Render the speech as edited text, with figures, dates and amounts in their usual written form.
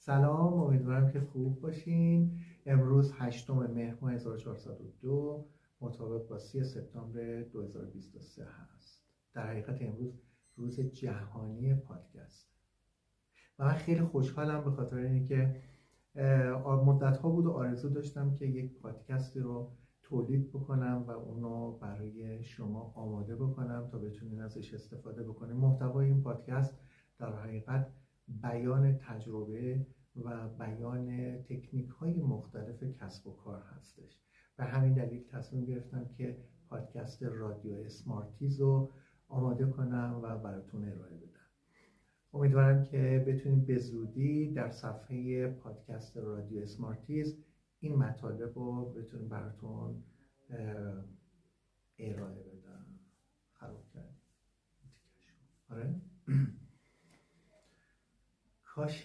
سلام، امیدوارم که خوب باشین. امروز 8 مهر ماه 1402 مطابق با 3 سپتامبر 2023 هست. در حقیقت امروز روز جهانی پادکست و من خیلی خوشحالم به خاطر اینکه مدت ها بود و آرزو داشتم که یک پادکستی رو تولید بکنم و اونو برای شما آماده بکنم تا بتونین ازش استفاده بکنین. محتوای این پادکست در حقیقت بیان تجربه و بیان تکنیک های مختلف کسب و کار هستش. به همین دلیل تصمیم گرفتم که پادکست رادیو اسمارتیز رو آماده کنم و براتون ارائه بدم. امیدوارم که بتونید به زودی در صفحه پادکست رادیو اسمارتیز این مطالب رو بتونید براتون ارائه بدم. خراب کردیم. آره؟ کاش